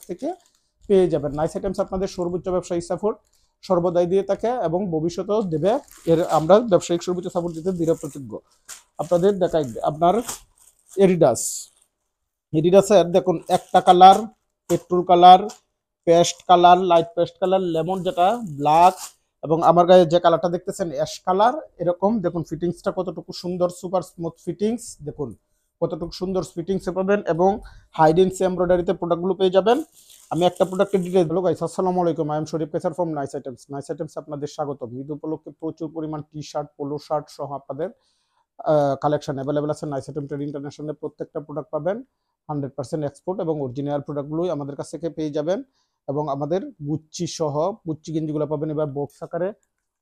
থেকে পেয়ে যাবেন। নাইস আইটেমস আপনাদের সর্বোচ্চ ব্যবসায়িক সাপোর্ট সর্বদাই দিয়ে থাকে এবং ভবিষ্যতেও দেবে। এর আমরা ব্যবসায়িক সর্বোচ্চ সাপোর্ট দিতে দৃঢ় প্রতিজ্ঞ। আপনাদের দেখাই আপনার এডিডাসের দেখুন একটা colour, petrol colour, paste colour, light paste colour, lemon যেটা ব্ল্যাক, এবং আমার গায়ে যে কালারটা দেখতেছেন অ্যাশ কালার। এরকম দেখুন ফিটিংসটা কতটুকু সুন্দর, সুপার স্মুথ ফিটিংস, দেখুন কতটুকু সুন্দর ফিটিংসে পাবেন এবং হাইডেন্সি এমব্রয়ডারিতে প্রোডাক্টগুলো পেয়ে যাবেন। আমি একটা প্রোডাক্টের ডিটেইলস বলবো। গাইস আসসালামু আলাইকুম, I am Sharif Kesar from nice items. Nice items আপনাদের স্বাগতম। ঈদ উপলক্ষে প্রচুর পরিমাণ টি শার্ট, পোলো শার্ট সহ আপনাদের কালেকশন অ্যাভেলেবেল আছে নাইস আইটেম ট্রেড ইন্টারন্যাশনালে। প্রত্যেকটা প্রোডাক্ট পাবেন 100% এক্সপোর্ট এবং অরিজিনাল প্রোডাক্টগুলোই আমাদের কাছ থেকে পেয়ে যাবেন। এবং আমাদের গুচ্ছি সহ গুচ্ছি গেঞ্জিগুলো পাবেন এবার বক্স আকারে,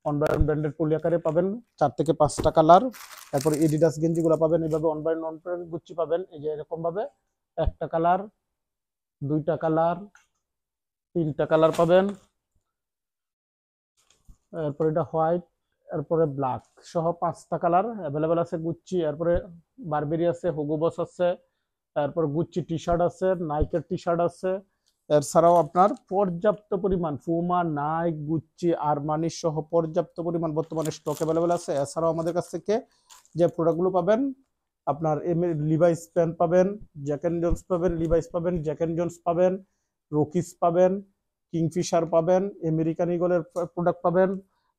one by one branded poly আকারে পাবেন 4 থেকে 5টা কালার। তারপর এডিডাস গেঞ্জিগুলো পাবেন এইভাবে অন বাই অন ব্র্যান্ড গুচ্ছি পাবেন এই যে এরকম ভাবে, একটা কালার, 2টা কালার, 3টা কালার পাবেন। এরপর এটা হোয়াইট, এরপরে ব্ল্যাক সহ 5টা কালার অ্যাভেলেবেল আছে গুচ্ছি। এরপরে বারবেরি আছে, হুগো বস আছে, তারপর গুচ্ছি টি শার্ট আছে, নাইকের টি শার্ট আছে। এছাড়াও আপনার পর্যাপ্ত পরিমাণ পুমা, নাইক, গুচ্ছি, আরমানি সহ পর্যাপ্ত পরিমাণ বর্তমানে স্টক অ্যাভেলেবেল আছে। এছাড়াও আমাদের কাছ থেকে যে প্রোডাক্টগুলো পাবেন আপনার লিভাইস প্যান্ট পাবেন, জ্যাক এন্ড জোন্স পাবেন, লিভাইস পাবেন, জ্যাক এন্ড জোন্স পাবেন, রকিস পাবেন, কিংফিশার পাবেন, আমেরিকান ইগলের প্রোডাক্ট পাবেন।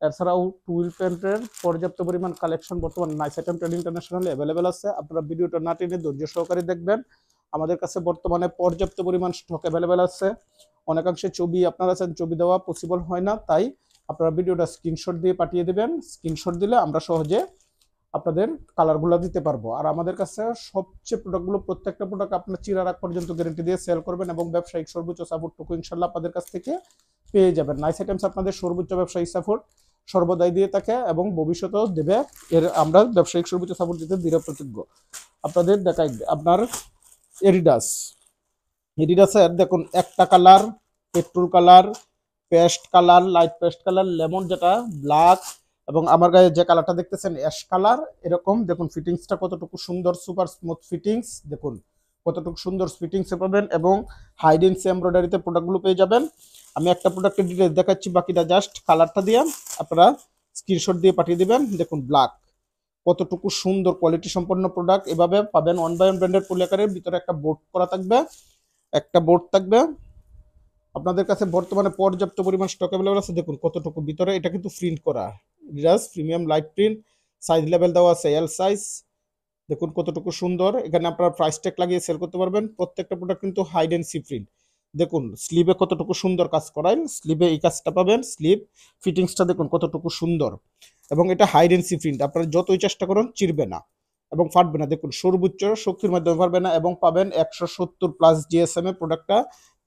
এছাড়াও টুইল প্যান্টের পর্যাপ্ত পরিমাণ কালেকশন বর্তমানে নাইস আইটেম ট্রেড ইন্টারন্যাশনালে অ্যাভেলেবেল আছে। আপনারা ভিডিওটা না টেনে ধৈর্য সহকারে দেখবেন। আমাদের কাছে বর্তমানে পর্যাপ্ত পরিমাণ স্টক অ্যাভেলেবেল আছে। অনেকাংশে ছবি আপনারা চান, ছবি দেওয়া পসিবল হয় না, তাই আপনারা ভিডিওটা স্ক্রিনশট দিয়ে পাঠিয়ে দেবেন। স্ক্রিনশট দিলে আমরা সহজে আপনাদের কালারগুলো দিতে পারবো। আর আমাদের কাছে সবচেয়ে প্রোডাক্টগুলো, প্রত্যেকটা প্রোডাক্ট আপনার চিরার আগ পর্যন্ত গ্যারান্টি দিয়ে সেল করবেন এবং ব্যবসায়িক সর্বোচ্চ সাপোর্টটুকু ইনশাল্লাহ আপনাদের কাছ থেকে পেয়ে যাবেন। নাইস আইটেমস আপনাদের সর্বোচ্চ ব্যবসায়িক সাপোর্ট সর্বদাই দিয়ে থাকে এবং ভবিষ্যতেও দেবে। এর আমরা ব্যবসায়িক সর্বোচ্চ সাপোর্ট দিতে দৃঢ় প্রতিজ্ঞ। আপনাদের দেখাই আপনার এডিডাসের দেখুন একটা colour, petrol colour, paste colour, light paste colour, lemon যেটা ব্ল্যাক, এবং আমার গায়ে যে কালারটা দেখতেছেন অ্যাশ কালার। এরকম দেখুন ফিটিংসটা কতটুকু সুন্দর, সুপার স্মুথ ফিটিংস, দেখুন কতটুকু সুন্দর ফিটিংসে পাবেন এবং হাইডেন্সি এমব্রয়ডারিতে প্রোডাক্টগুলো পেয়ে যাবেন। আমি একটা প্রোডাক্টের ডিটেইলস দেখাচ্ছি, বাকিটা জাস্ট কালারটা দিয়ে আপনারা স্ক্রিনশট দিয়ে পাঠিয়ে দিবেন। দেখুন ব্ল্যাক, কতটুকু সুন্দর কোয়ালিটি সম্পন্ন প্রোডাক্ট এভাবে পাবেন। One by one branded poly আকারের ভিতরে একটা বোর্ড করা থাকবে, একটা বোর্ড থাকবে। আপনাদের কাছে বর্তমানে পর্যাপ্ত পরিমাণ স্টক অ্যাভেলেবল আছে। দেখুন কতটুকু ভিতরে, এটা কিন্তু প্রিন্ট করা just premium light print, size level দেওয়া আছে এল সাইজ। দেখুন কতটুকু সুন্দর, এখানে আপনারা প্রাইস ট্যাগ লাগিয়ে সেল করতে পারবেন। প্রত্যেকটা প্রোডাক্ট কিন্তু হাইড এন্ড সি প্রিন্ট। দেখুন স্লিভে কতটুকু সুন্দর কাজ করায়, স্লিভে এই কাজটা পাবেন, স্লিভ ফিটিংসটা দেখুন কতটুকু সুন্দর এবং এটা হাইড এন্ড সি প্রিন্ট। আপনারা যতই চেষ্টা করুন চিরবে না এবং ফাটবে না। দেখুন সর্বোচ্চ শক্তির মাধ্যমে পারবে না এবং পাবেন 170+ জিএসএম এ প্রোডাক্টটা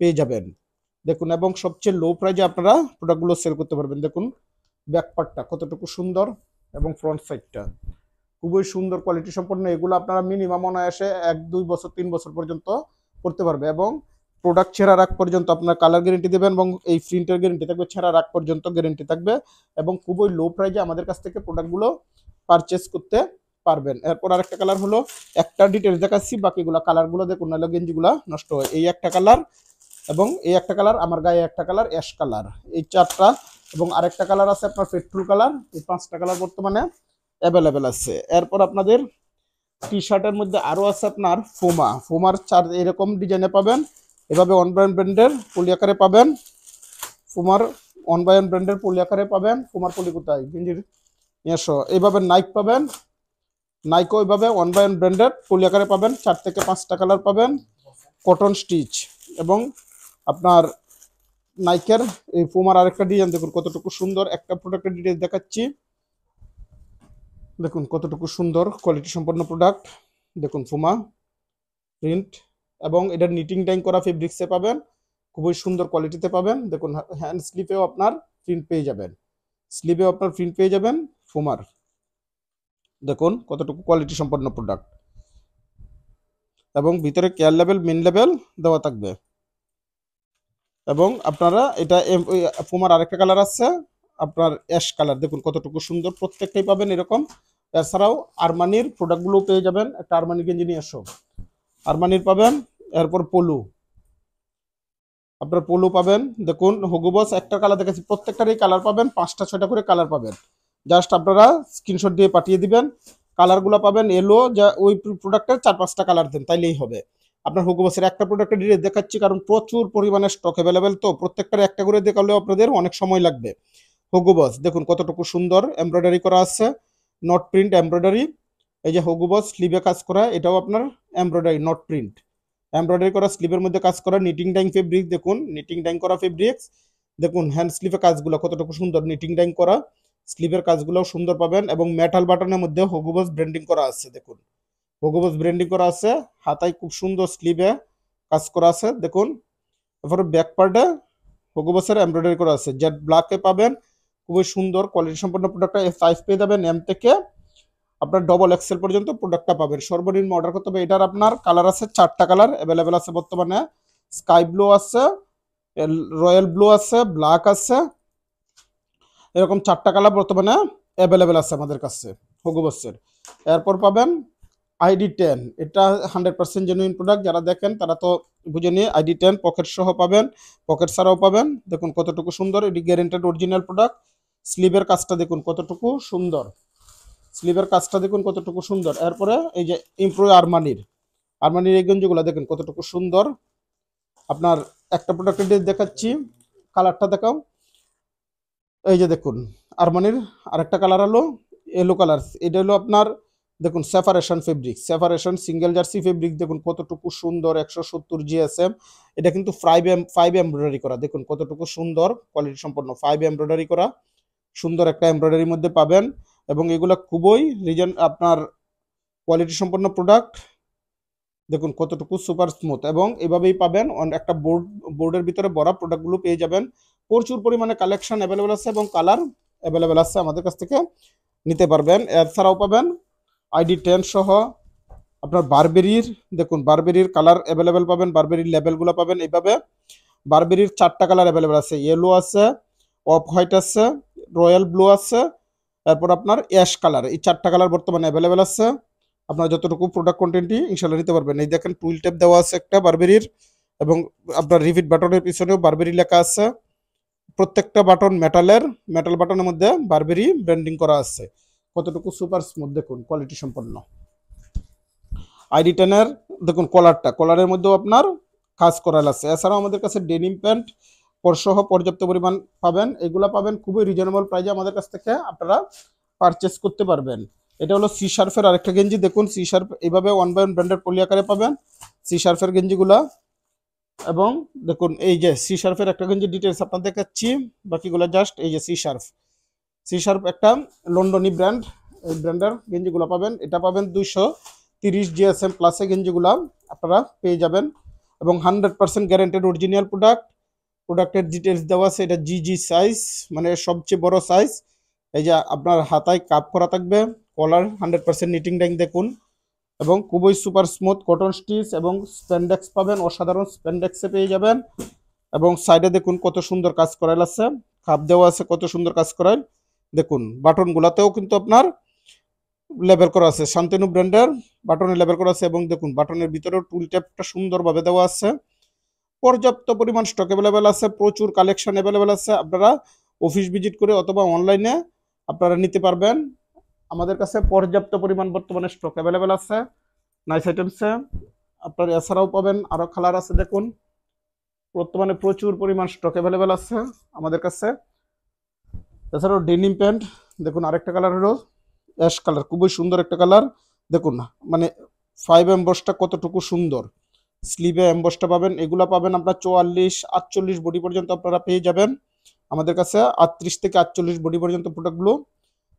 পেয়ে যাবেন। দেখুন এবং সবচেয়ে লো প্রাইজে আপনারা প্রোডাক্টগুলো সেল করতে পারবেন। দেখুন ব্যাকপার্টটা কতটুকু সুন্দর এবং ফ্রন্ট সাইডটা খুবই সুন্দর কোয়ালিটি সম্পন্ন। এগুলো আপনারা মিনিমাম অনায়াসে 1-2 বছর 3 বছর পর্যন্ত করতে পারবে এবং প্রোডাক্ট ছেঁড়ার আগ পর্যন্ত আপনার কালার গ্যারেন্টি দেবেন এবং এই প্রিন্টের গ্যারেন্টি থাকবে, ছেঁড়ার আগ পর্যন্ত গ্যারেন্টি থাকবে এবং খুবই লো প্রাইজে আমাদের কাছ থেকে প্রোডাক্টগুলো পারচেস করতে পারবেন। এরপর আরেকটা কালার হলো, একটা ডিটেলস দেখাচ্ছি, বাকিগুলো কালারগুলো দেখুন নাহলে গেঞ্জিগুলো নষ্ট হয়। এই একটা কালার এবং এই একটা কালার, আমার গায়ে একটা কালার অ্যাশ কালার, এই 4টা এবং আরেকটা কালার আছে আপনার পেট্রোল কালার। এই 5টা কালার বর্তমানে অ্যাভেলেবেল আছে। এরপর আপনাদের টি শার্টের মধ্যে আরও আছে আপনার ফোমার 4 এরকম ডিজাইনে পাবেন, এভাবে অন বাই অন ব্র্যান্ডের পলি আকারে পাবেন। ফোমার অন বাই অন ব্র্যান্ডের পলি আকারে পাবেন। ফোমার পলি কোথায় গেঞ্জির এসো, এইভাবে নাইক পাবেন, নাইকও এইভাবে one by one branded poly আকারে পাবেন। 4 থেকে 5টা কালার পাবেন, কটন স্টিচ। এবং আপনার নাইকের এই পুমার আরেকটা ডিজাইন দেখুন কতটুকু সুন্দর, একটা প্রোডাক্টের ডিটেইলস দেখাচ্ছি। দেখুন কতটুকু সুন্দর কোয়ালিটি সম্পন্ন প্রোডাক্ট, দেখুন পুমা প্রিন্ট এবং এটা নিটিং ডাইং করা ফেব্রিক্সে পাবেন, খুবই সুন্দর কোয়ালিটিতে পাবেন। দেখুন হ্যান্ড স্লিপেও আপনার প্রিন্ট পেয়ে যাবেন, স্লিপেও আপনার প্রিন্ট পেয়ে যাবেন পুমার। দেখুন কতটুকু কোয়ালিটি সম্পন্ন প্রোডাক্ট এবং ভিতরে কেয়ার লেভেল, মেন লেভেল দেওয়া থাকবে। এবং আপনারা এটা পুমার আরেকটা কালার আছে আপনার অ্যাশ কালার, দেখুন কতটুকু সুন্দর, প্রত্যেকটাই পাবেন এরকম। এছাড়াও আরমানির প্রোডাক্টগুলো পেয়ে যাবেন, একটা আরমানি গেঞ্জি নিয়ে আসো, আরমানির পাবেন। এরপর পোলো, আপনার পোলো পাবেন, দেখুন হুগো বস একটা কালার দেখেছি, প্রত্যেকটারই কালার পাবেন, 5টা 6টা করে কালার পাবেন। জাস্ট আপনারা স্ক্রিনশট দিয়ে পাঠিয়ে দিবেন। কালারগুলো পাবেন এলো, যা ওই প্রোডাক্টের 4-5টা কালার দেন, তাইলেই হবে। আপনার হুগো বসের একটা প্রোডাক্টের ডিটেইলস দেখাচ্ছি, কারণ প্রচুর পরিমাণে স্টক অ্যাভেলেবেল, তো প্রত্যেকটার একটা করে দেখালেও আপনাদের অনেক সময় লাগবে। হুগো বস দেখুন কতটুকু সুন্দর এমব্রয়ডারি করা আছে, নট প্রিন্ট এমব্রয়ডারি। এই যে হুগো বস স্লিভে কাজ করা, এটাও আপনার এমব্রয়ডারি নট প্রিন্ট, এমব্রয়ডারি করা, স্লিভের মধ্যে কাজ করা, নিটিং ডাইং ফেব্রিক, দেখুন নিটিং ডাইং করা ফেব্রিক্স। দেখুন হ্যান্ড স্লিভে কাজগুলো কতটুকু সুন্দর, নিটিং ডাইং করা, স্লিভের কাজগুলোও সুন্দর পাবেন। এবং মেটাল বাটনের মধ্যে হুগো বস ব্র্যান্ডিং করা আছে, দেখুন হুগো বস ব্র্যান্ডিং করা আছে, হাতায় খুব সুন্দর স্লিভে কাজ করা আছে দেখুন। তারপরে ব্যাক পার্টে হুগো বসের এমব্রয়ডারি করা আছে, জেড ব্ল্যাকে পাবেন, খুবই সুন্দর কোয়ালিটি সম্পন্ন প্রোডাক্টটা। সাইজ পেয়ে যাবেন এম থেকে আপনার ডবল এক্সেল পর্যন্ত প্রোডাক্টটা পাবেন। সর্বনিম্ন অর্ডার করতে হবে। এটার আপনার কালার আছে 4টা কালার অ্যাভেলেবেল আছে বর্তমানে, স্কাই ব্লু আছে, রয়্যাল ব্লু আছে, ব্ল্যাক আছে, এরকম 4টা কালার বর্তমানে অ্যাভেলেবেল আছে আমাদের কাছে হুগো বসের। এরপর পাবেন ID10, এটা 100% জেনুইন প্রোডাক্ট, যারা দেখেন তারা তো বুঝে নিয়ে। ID10 পকেট সহ পাবেন, পকেট ছাড়াও পাবেন, দেখুন কতটুকু সুন্দর, এটি গ্যারেন্টেড অরিজিনাল প্রোডাক্ট। স্লিভের কাজটা দেখুন কতটুকু সুন্দর, স্লিভের কাজটা দেখুন কতটুকু সুন্দর। এরপরে এই যে ইমপ্রো আরমানির এই গঞ্জিগুলো দেখুন কতটুকু সুন্দর। আপনার একটা প্রোডাক্টের দেখাচ্ছি, কালারটা দেখাও। এই যে দেখুন আরমানির আরেকটা কালার হলো ইয়েলো কালার, এটা হলো আপনার দেখুন separation fabric, separation single jersey fabric, দেখুন কতটুকু সুন্দর, 170 জিএসএম। এটা কিন্তু 5 এমব্রয়ডারি করা, দেখুন কতটুকু সুন্দর কোয়ালিটি সম্পন্ন, 5 এমব্রয়ডারি করা, সুন্দর একটা এমব্রয়ডারির মধ্যে পাবেন। এবং এগুলো খুবই আপনার কোয়ালিটি সম্পন্ন প্রোডাক্ট, দেখুন কতটুকু সুপার স্মুথ। এবং এভাবেই পাবেন একটা বোর্ডের ভিতরে ভরা প্রোডাক্টগুলো পেয়ে যাবেন। প্রচুর পরিমাণে কালেকশন অ্যাভেলেবেল আছে এবং কালার অ্যাভেলেবেল আছে, আমাদের কাছ থেকে নিতে পারবেন। এছাড়াও পাবেন ID10 সহ আপনার বারবেরির, দেখুন বারবেরির কালার অ্যাভেলেবেল পাবেন, বারবেরির লেবেলগুলো পাবেন এইভাবে। বারবেরির 4টা কালার অ্যাভেলেবেল আছে, ইয়েলো আছে, অফ হোয়াইট আছে, রয়্যাল ব্লু আছে, তারপর আপনার অ্যাশ কালার, এই 4টা কালার বর্তমানে অ্যাভেলেবেল আছে। আপনার যতটুকু প্রোডাক্ট কোয়ান্টিটি ইনশাল্লাহ নিতে পারবেন। এই দেখেন টুইল টেপ দেওয়া আছে একটা বারবেরির, এবং আপনার রিপিট বাটনের পিছনেও বারবেরি লেখা আছে। প্রত্যেকটা বাটন মেটালের, মেটাল বাটনের মধ্যে বারবেরি ব্র্যান্ডিং করা আছে, কতটুকু সুপার স্মুথ দেখুন কোয়ালিটি সম্পন্ন। ID10 এর দেখুন কলারের মধ্যেও আপনার কাজ করাল আছে। এছাড়াও আমাদের কাছে ডেনিম প্যান্ট সহ পর্যাপ্ত পরিমাণ পাবেন, এগুলো পাবেন খুবই রিজনেবল প্রাইসে আমাদের কাছ থেকে আপনারা পারচেস করতে পারবেন। এটা হলো সি শার্ফের আরেকটা গেঞ্জি, দেখুন সি শার্ফ এইভাবে 1/1 ব্র্যান্ডের পলি আকারে পাবেন সি শার্ফের গেঞ্জিগুলা। এবং দেখুন এই যে সি শার্ফের একটা গেঞ্জি ডিটেলস আপনার দেখাচ্ছি, বাকিগুলো জাস্ট এই যে সি শার্প একটা লন্ডনী ব্র্যান্ড, এই ব্র্যান্ডের গেঞ্জিগুলো পাবেন। এটা পাবেন 230 জিএসএম প্লাসে গেঞ্জিগুলো আপনারা পেয়ে যাবেন। এবং 100% গ্যারেন্টেড অরিজিনাল প্রোডাক্টের ডিটেলস দেওয়া আছে। এটা জিজি সাইজ, মানে সবচেয়ে বড় সাইজ। এই যে আপনার হাতায় কাপ করা থাকবে, কলার 100% নিটিং ডাইং দেখুন, এবং খুবই সুপার স্মুথ কটন স্টিচ এবং স্প্যান্ডেক্স পাবেন, অসাধারণ স্প্যান্ডেক্সে পেয়ে যাবেন। এবং সাইডে দেখুন কত সুন্দর কাজ করাইল আছে, কাপ দেওয়া আছে, কত সুন্দর কাজ করাইল। দেখুন বাটনগুলাতেও কিন্তু আপনার লেবেল করা আছে, শান্তনু ব্র্যান্ডের বাটনের লেবেল করা আছে। এবং দেখুন বাটনের ভিতরেও টুল ট্যাপটা সুন্দরভাবে দেওয়া আছে। পর্যাপ্ত পরিমাণ স্টক অ্যাভেলেবেল আছে, প্রচুর কালেকশন অ্যাভেলেবেল আছে। আপনারা অফিস ভিজিট করে অথবা অনলাইনে আপনারা নিতে পারবেন। আমাদের কাছে পর্যাপ্ত পরিমাণ বর্তমানে স্টক অ্যাভেলেবেল আছে নাইস আইটেমসে। আপনার এছাড়াও পাবেন আরও কালার আছে, দেখুন বর্তমানে প্রচুর পরিমাণ স্টক অ্যাভেলেবেল আছে আমাদের কাছে। এছাড়াও ডেনিম প্যান্ট দেখুন, আরেকটা কালার হলো অ্যাশ কালার, খুবই সুন্দর একটা কালার। দেখুন মানে 5 এমবসটা কতটুকু সুন্দর, স্লিভে এমবসটা পাবেন। এগুলা পাবেন আপনার 44-48 বডি পর্যন্ত আপনারা পেয়ে যাবেন আমাদের কাছে। 38 থেকে 48 বডি পর্যন্ত প্রোডাক্টগুলো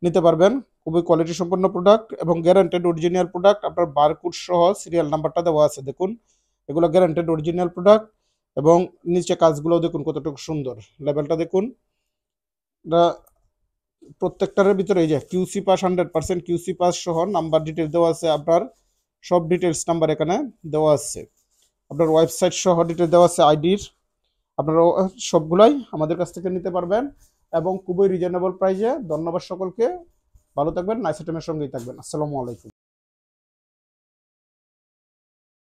নিতে পারবেন। খুবই কোয়ালিটি সম্পন্ন প্রোডাক্ট এবং গ্যারান্টেড অরিজিনাল প্রোডাক্ট। আপনার বারকোড সহ সিরিয়াল নাম্বারটা দেওয়া আছে, দেখুন এগুলো গ্যারান্টেড অরিজিনাল প্রোডাক্ট। এবং নিচে কাজগুলো দেখুন কতটুকু সুন্দর, লেভেলটা দেখুন। প্রত্যেকটার ভিতরে এই যে কিউসি পাস 100% কিউসি পাস সহ নাম্বার ডিটেলস দেওয়া আছে, আপনার সব ডিটেলস নাম্বার এখানে দেওয়া আছে, আপনার ওয়েবসাইট সহ ডিটেলস দেওয়া আছে আইডির। আপনারা সবগুলাই আমাদের কাছ থেকে নিতে পারবেন এবং খুবই রিজনেবল প্রাইসে। ধন্যবাদ সকলকে, ভালো থাকবেন, নাইস আইটেমের সঙ্গেই থাকবেন। আসসালামু আলাইকুম।